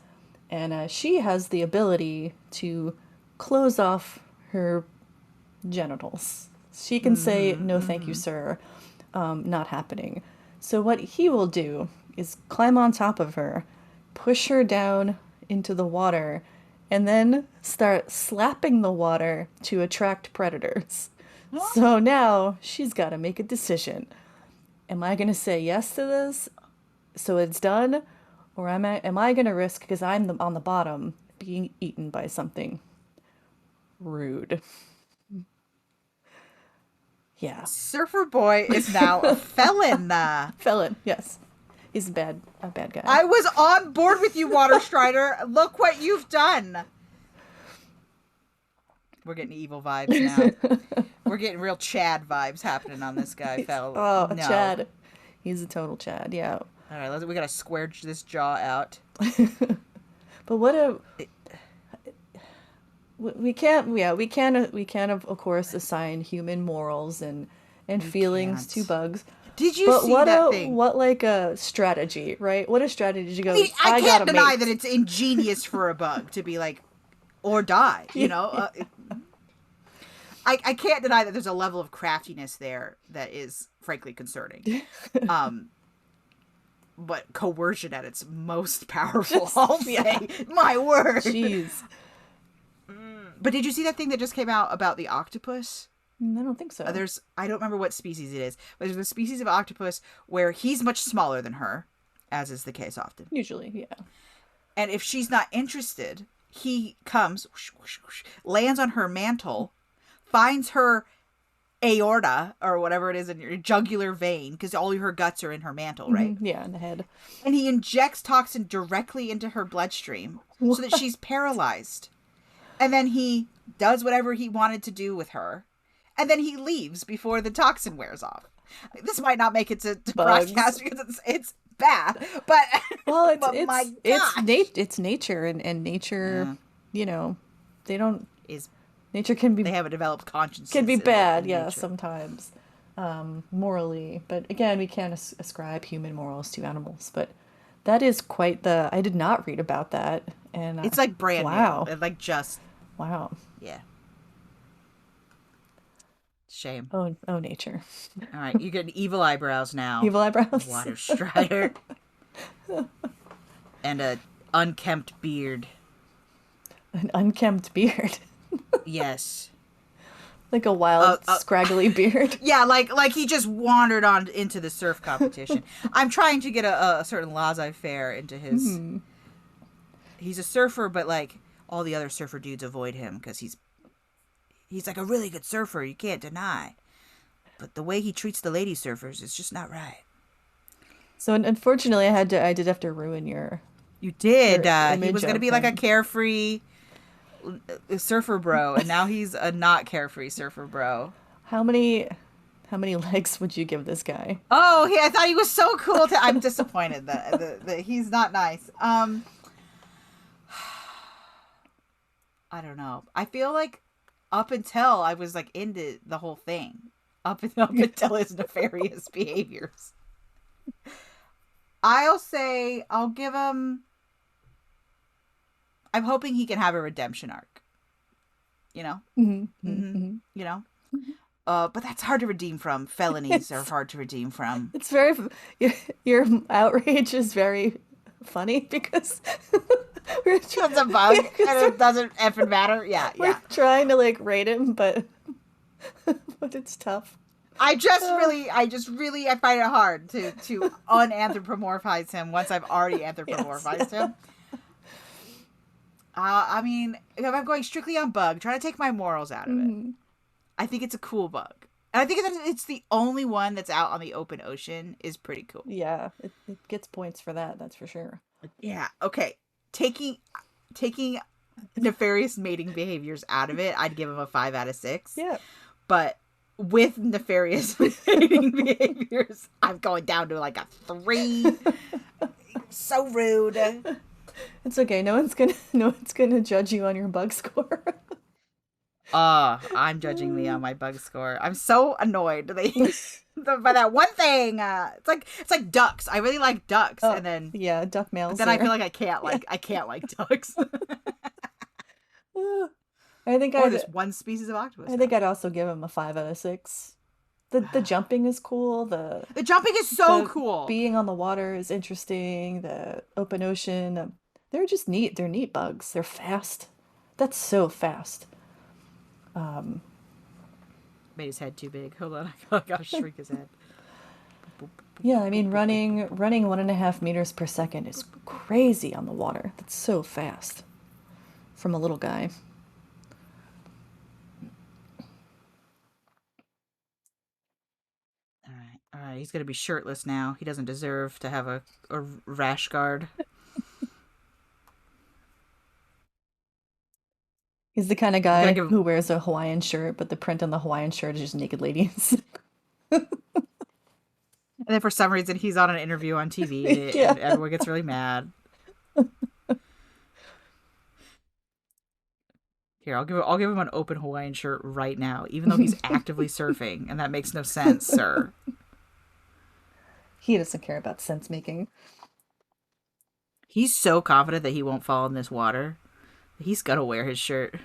And she has the ability to close off her genitals. She can say, "No, thank you, sir. Not happening." So what he will do is climb on top of her, push her down into the water, and then start slapping the water to attract predators. What? So now she's got to make a decision. Am I going to say yes to this so it's done? Or am I going to risk, because I'm on the bottom, being eaten by something rude? Yeah. Surfer Boy is now a felon. Felon, yes. He's a bad guy. I was on board with you, Water Strider. Look what you've done. We're getting evil vibes now. We're getting real Chad vibes happening on this guy, fella. Oh, no. Chad. He's a total Chad, yeah. All right, we gotta square this jaw out. But we can of course assign human morals and feelings to bugs. Did you see that thing? What like a strategy, right? What a strategy to go. I can't deny that it's ingenious for a bug to be like, or die. You know. I can't deny that there's a level of craftiness there that is frankly concerning. But coercion at its most powerful, I'll say. My word. Jeez. But did you see that thing that just came out about the octopus? I don't think so. I don't remember what species it is, but there's a species of octopus where he's much smaller than her, as is the case often. Usually, yeah. And if she's not interested, he comes, whoosh, whoosh, whoosh, lands on her mantle, finds her aorta, or whatever it is, in your jugular vein, because all her guts are in her mantle, right? Mm-hmm. Yeah, in the head. And he injects toxin directly into her bloodstream so that she's paralyzed. And then he does whatever he wanted to do with her. And then he leaves before the toxin wears off. This might not make it to broadcast because it's bad, but well, but it's nature, and nature, you know, nature can be, they have a developed conscience. Can be bad, yeah, sometimes, morally. But again, we can't ascribe human morals to animals. But that is quite I did not read about that, and it's like brand new, like just wow, yeah. Shame. Oh, nature. All right, you get evil eyebrows now. Evil eyebrows. Water strider. And a unkempt beard. An unkempt beard. Yes. Like a wild, scraggly beard. Yeah, like he just wandered on into the surf competition. I'm trying to get a certain laissez-faire into his... Mm-hmm. He's a surfer, but like all the other surfer dudes avoid him because he's like a really good surfer, you can't deny. But the way he treats the lady surfers is just not right. So unfortunately, I did have to ruin your... You did. He was going to be like a carefree surfer bro, and now he's a not carefree surfer bro. How many legs would you give this guy? Oh, I thought he was so cool. I'm disappointed that he's not nice. I don't know. I feel like up until I was like into the whole thing, up until his nefarious behaviors, I'll give him. I'm hoping he can have a redemption arc. You know, you know, but that's hard to redeem from. Felonies are hard to redeem from. It's very your outrage is very funny because. It's a bug, and it doesn't effing matter. Yeah. We're trying to like rate him, but it's tough. I find it hard to unanthropomorphize him once I've already anthropomorphized him. I mean, if I'm going strictly on bug, trying to take my morals out of it, I think it's a cool bug. And I think that it's the only one that's out on the open ocean is pretty cool. Yeah, it gets points for that, that's for sure. Yeah, okay. Taking nefarious mating behaviors out of it, I'd give him a 5 out of 6. Yeah. But with nefarious mating behaviors, I'm going down to like a 3. So rude. It's okay. No one's gonna judge you on your bug score. I'm judging me on my bug score. I'm so annoyed by that one thing. It's like ducks. I really like ducks, and then duck males. Then I feel like I can't like ducks. I think there's one species of octopus. I think I'd also give him a 5 out of 6. The jumping is cool. The jumping is so cool. Being on the water is interesting. The open ocean, they're just neat. They're neat bugs. They're fast. That's so fast. Made his head too big. Hold on, I gotta shrink his head. Yeah, I mean running 1.5 meters per second is crazy on the water. That's so fast from a little guy. All right, he's gonna be shirtless now. He doesn't deserve to have a rash guard. He's the kind of guy who wears a Hawaiian shirt, but the print on the Hawaiian shirt is just naked ladies. And then for some reason he's on an interview on TV and everyone gets really mad. Here, I'll give him an open Hawaiian shirt right now, even though he's actively surfing, and that makes no sense, sir. He doesn't care about sense making. He's so confident that he won't fall in this water. He's gonna wear his shirt.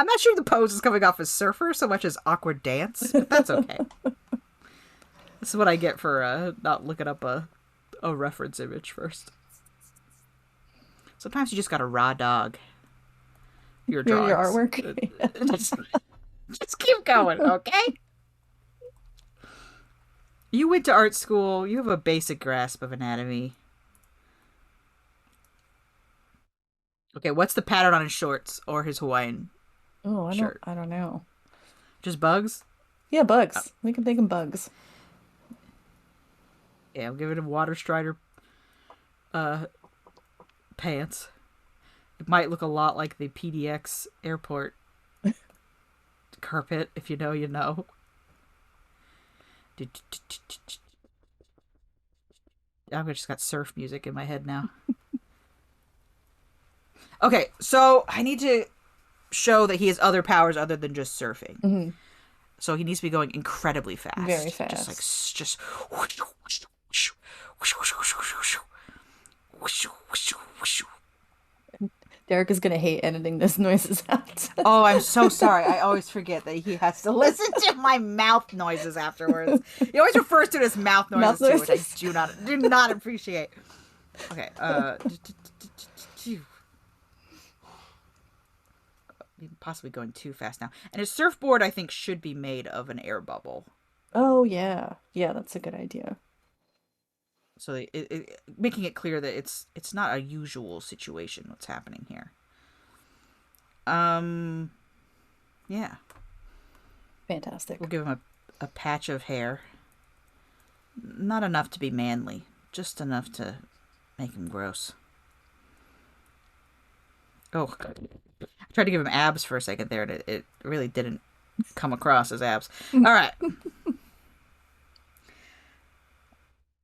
I'm not sure the pose is coming off as surfer so much as awkward dance, but that's okay. This is what I get for not looking up a reference image first. Sometimes you just got a raw dog. Your drawings. Your artwork. Just keep going, okay? You went to art school. You have a basic grasp of anatomy. Okay, what's the pattern on his shorts or his Hawaiian shirt? I don't know. Just bugs? Yeah, bugs. We can make them bugs. Yeah, I'm giving him water strider pants. It might look a lot like the PDX airport carpet. If you know, you know. I've just got surf music in my head now. Okay, so I need to show that he has other powers other than just surfing. Mm-hmm. So he needs to be going incredibly fast. Very fast. Just Derek is going to hate editing those noises out. Oh, I'm so sorry. I always forget that he has to listen to my mouth noises afterwards. He always refers to it as mouth noises, too, which I do not appreciate. Okay. Possibly going too fast now. And his surfboard, I think, should be made of an air bubble. Oh, yeah. Yeah, that's a good idea. So making it clear that it's not a usual situation what's happening here. Yeah. Fantastic. We'll give him a patch of hair. Not enough to be manly. Just enough to make him gross. Oh, I tried to give him abs for a second there, and it really didn't come across as abs. All right.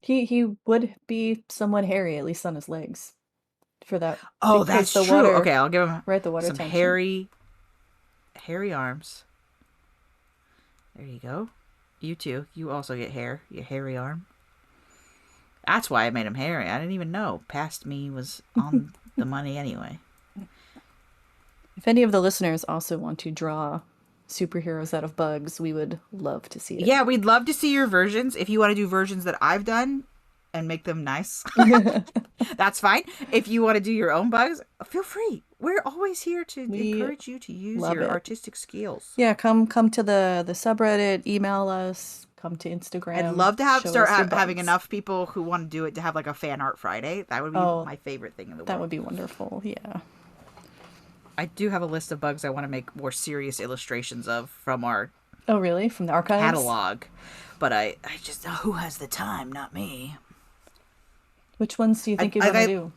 He would be somewhat hairy, at least on his legs, for that. Oh, that's true. Water, okay, I'll give him the water some tension. hairy arms. There you go. You too. You also get hair. Your hairy arm. That's why I made him hairy. I didn't even know. Past me was on the money anyway. If any of the listeners also want to draw superheroes out of bugs, we would love to see it. Yeah, we'd love to see your versions. If you want to do versions that I've done and make them nice, that's fine. If you want to do your own bugs, feel free. We're always here to encourage you to use your artistic skills. Yeah, come to the subreddit, email us, come to Instagram. I'd love to start having enough people who want to do it to have like a fan art Friday. That would be my favorite thing in the world. That would be wonderful, yeah. I do have a list of bugs I want to make more serious illustrations of from our Oh, really? From the archives? catalog. But I just, who has the time? Not me. Which ones do you think you want to do?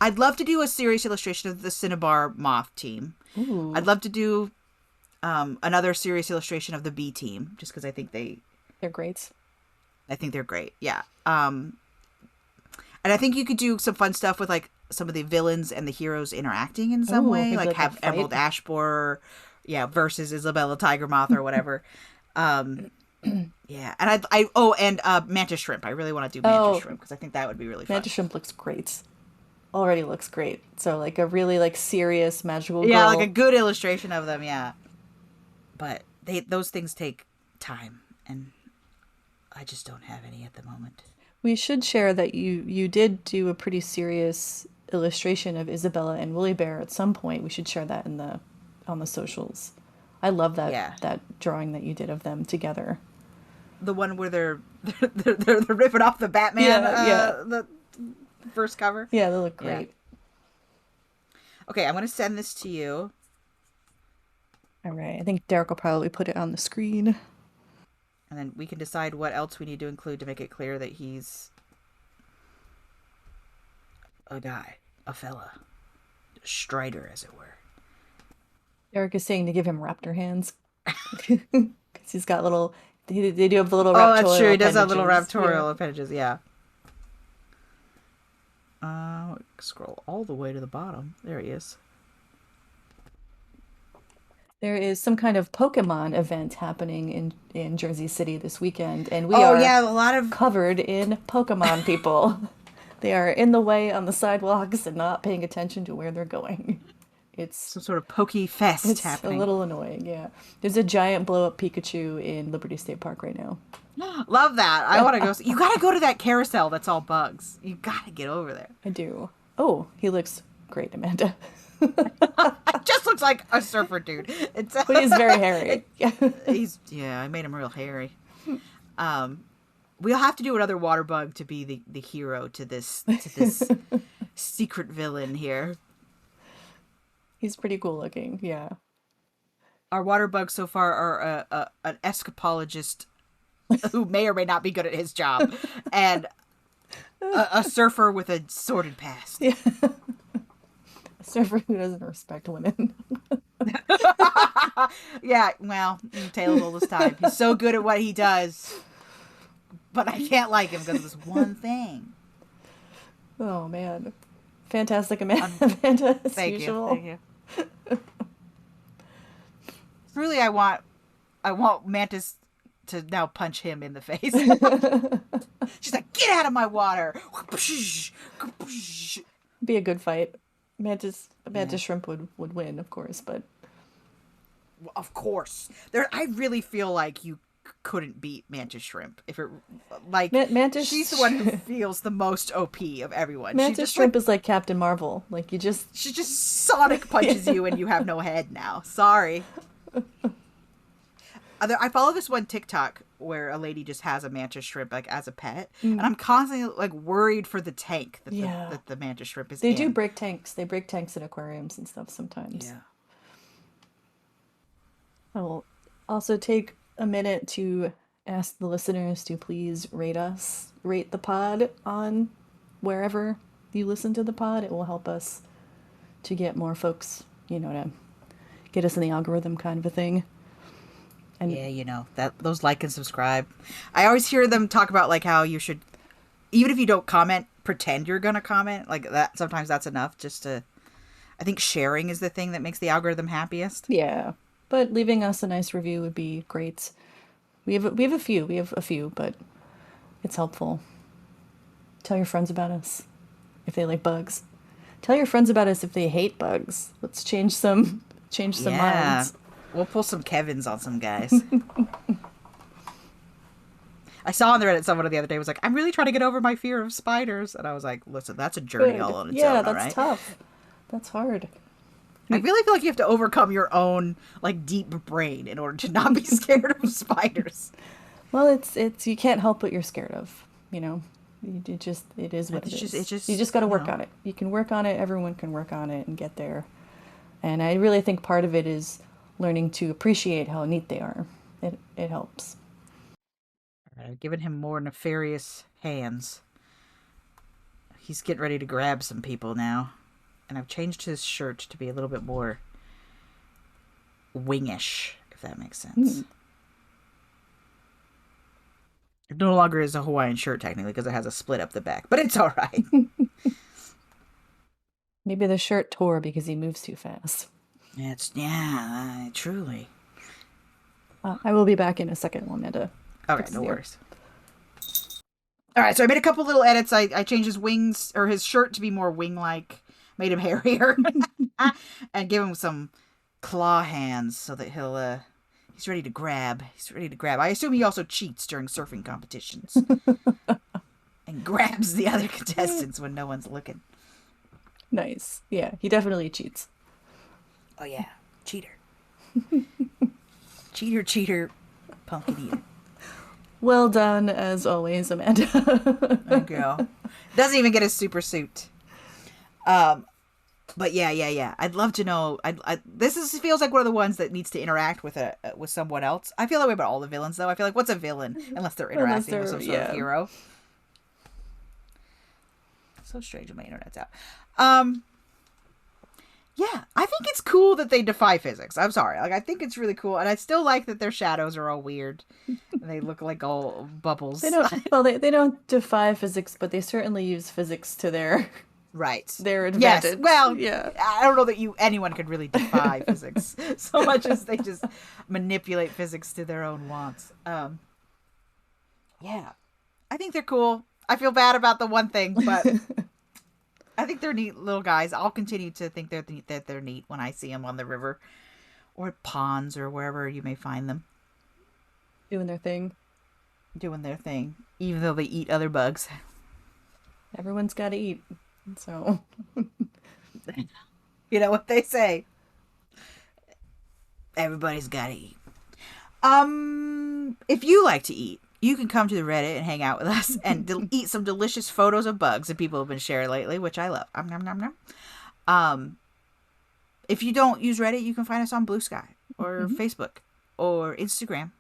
I'd love to do a serious illustration of the Cinnabar Moth team. Ooh. I'd love to do another serious illustration of the Bee team, just because I think they're great. I think they're great, yeah. And I think you could do some fun stuff with like some of the villains and the heroes interacting in some way, like have Emerald Ash Borer, versus Isabella Tiger Moth or whatever. Yeah, and and Mantis Shrimp. I really want to do Mantis Shrimp because I think that would be really fun. Mantis Shrimp looks great. Already looks great. So like a really like serious magical girl. Yeah, like a good illustration of them. Yeah, but those things take time, and I just don't have any at the moment. We should share that you did do a pretty serious illustration of Isabella and Woolly Bear at some point. We should share that on the socials. I love that drawing that you did of them together. The one where they're ripping off the Batman the first cover. Yeah, they look great. Yeah. Okay, I'm going to send this to you. All right. I think Derek will probably put it on the screen. And then we can decide what else we need to include to make it clear that he's a guy, a fella. Strider, as it were. Derek is saying to give him raptor hands. Because he's got little... They do have the little raptorial appendages. Oh, that's true. He does have little raptorial appendages, yeah. Scroll all the way to the bottom. There he is. There is some kind of Pokemon event happening in Jersey City this weekend, and we are covered in Pokemon people. They are in the way on the sidewalks and not paying attention to where they're going. It's some sort of pokey fest it's happening. a little annoying, yeah. There's a giant blow-up Pikachu in Liberty State Park right now. Love that. I want to go. You got to go to that carousel that's all bugs. You got to get over there. I do. Oh, he looks great, Amanda. It just looks like a surfer dude. But he's very hairy. I made him real hairy. We'll have to do another water bug to be the hero to this secret villain here. He's pretty cool looking, yeah. Our water bugs so far are an escapologist who may or may not be good at his job, and a surfer with a sordid past. Yeah. A surfer who doesn't respect women. Yeah, well, Taylor's all this time. He's so good at what he does, but I can't like him because of this one thing. Oh, man. Fantastic, Amanda, as Thank usual. you. Really, I want Mantis to now punch him in the face. She's like, "Get out of my water!" Be a good fight. Mantis Shrimp would win, of course, but Of course, I really feel like you couldn't beat Mantis Shrimp if it Mantis. She's the one who feels the most OP of everyone. Mantis Shrimp is like Captain Marvel. Like she just sonic punches you and you have no head now. Sorry. I follow this one TikTok where a lady just has a mantis shrimp like as a pet, and I'm constantly like worried for the tank that the mantis shrimp is in. They do break tanks. They break tanks in aquariums and stuff sometimes. Yeah. I will also take a minute to ask the listeners to please rate the pod on wherever you listen to the pod. It will help us to get more folks, to get us in the algorithm kind of a thing. And yeah, those like and subscribe. I always hear them talk about like how you should, even if you don't comment, pretend you're gonna comment. Like that, sometimes that's enough. I think sharing is the thing that makes the algorithm happiest. Yeah, but leaving us a nice review would be great. We have a few, but it's helpful. Tell your friends about us if they like bugs. Tell your friends about us if they hate bugs. Let's change some minds. We'll pull some Kevins on some guys. I saw on the Reddit someone the other day was like, "I'm really trying to get over my fear of spiders," and I was like, "Listen, that's a journey all on its own." Yeah, that's right? tough. That's hard. I really feel like you have to overcome your own like deep brain in order to not be scared of spiders. Well, it's you can't help what you're scared of. It is what it is. You just got to work on it. You can work on it. Everyone can work on it and get there. And I really think part of it is learning to appreciate how neat they are. It helps. All right, I've given him more nefarious hands. He's getting ready to grab some people now. And I've changed his shirt to be a little bit more wingish, if that makes sense. It no longer is a Hawaiian shirt, technically, because it has a split up the back. But it's all right. Maybe the shirt tore because he moves too fast. Truly. I will be back in a second, Amanda. All right, no worries. All right, so I made a couple little edits. I changed his wings, or his shirt to be more wing-like. Made him hairier. And give him some claw hands so that he's ready to grab. I assume he also cheats during surfing competitions. And grabs the other contestants when no one's looking. Nice. Yeah, he definitely cheats. Oh yeah, cheater. Cheater, pumpkin eater. Well done, as always, Amanda. Thank you. Doesn't even get a super suit. But yeah. I'd love to know. Feels like one of the ones that needs to interact with someone else. I feel that way about all the villains, though. I feel like what's a villain unless they're interacting with some sort of hero? So strange when my internet's out. Yeah, I think it's cool that they defy physics. I'm sorry. I think it's really cool. And I still like that their shadows are all weird. They look like all bubbles. They don't defy physics, but they certainly use physics to their advantage. Yes. Well, yeah. I don't know that anyone could really defy physics so much as they just manipulate physics to their own wants. Yeah. I think they're cool. I feel bad about the one thing, but think they're neat little guys. I'll continue to think that they're neat when I see them on the river or ponds or wherever you may find them. Doing their thing. Doing their thing, even though they eat other bugs. Everyone's got to eat. So, you know what they say. Everybody's got to eat. If you like to eat, you can come to the Reddit and hang out with us and eat some delicious photos of bugs that people have been sharing lately, which I love. Nom, nom, nom. If you don't use Reddit, you can find us on Blue Sky or Facebook or Instagram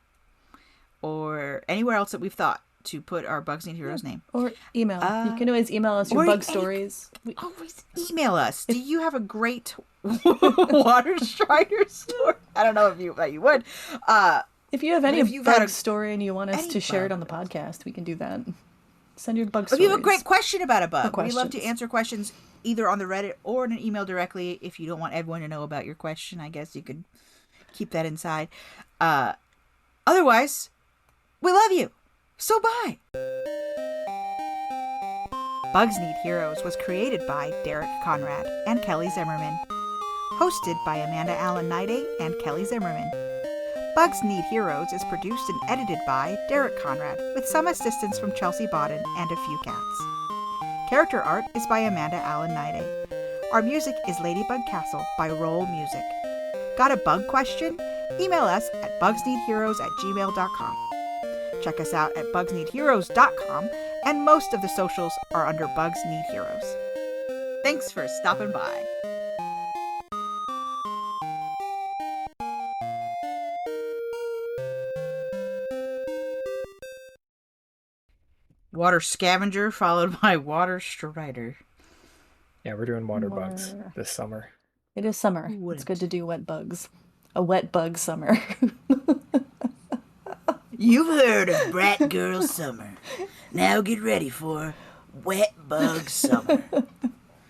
or anywhere else that we've thought to put our Bugs Need Heroes name. Or email. You can always email us your bug stories. Always email us. Do you have a great water strider story? I don't know if you would. If you have any bug story and you want us to share it on the podcast, we can do that. Send your bug stories. If you have a great question about a bug, we love to answer questions either on the Reddit or in an email directly. If you don't want everyone to know about your question, I guess you could keep that inside. Otherwise, we love you. So bye. Bugs Need Heroes was created by Derek Conrad and Kelly Zimmerman. Hosted by Amanda Niday and Kelly Zimmerman. Bugs Need Heroes is produced and edited by Derek Conrad with some assistance from Chelsey Bawden and a few cats. Character art is by Amanda Niday. Our music is Ladybug Castle by Roll Music. Got a bug question? Email us at bugsneedheroes@gmail.com. Check us out at bugsneedheroes.com, and most of the socials are under Bugs Need Heroes. Thanks for stopping by. Water scavenger followed by water strider. Yeah, we're doing water bugs this summer. It is summer. It's good to do wet bugs. A wet bug summer. You've heard of Brat Girl Summer. Now get ready for Wet Bug Summer.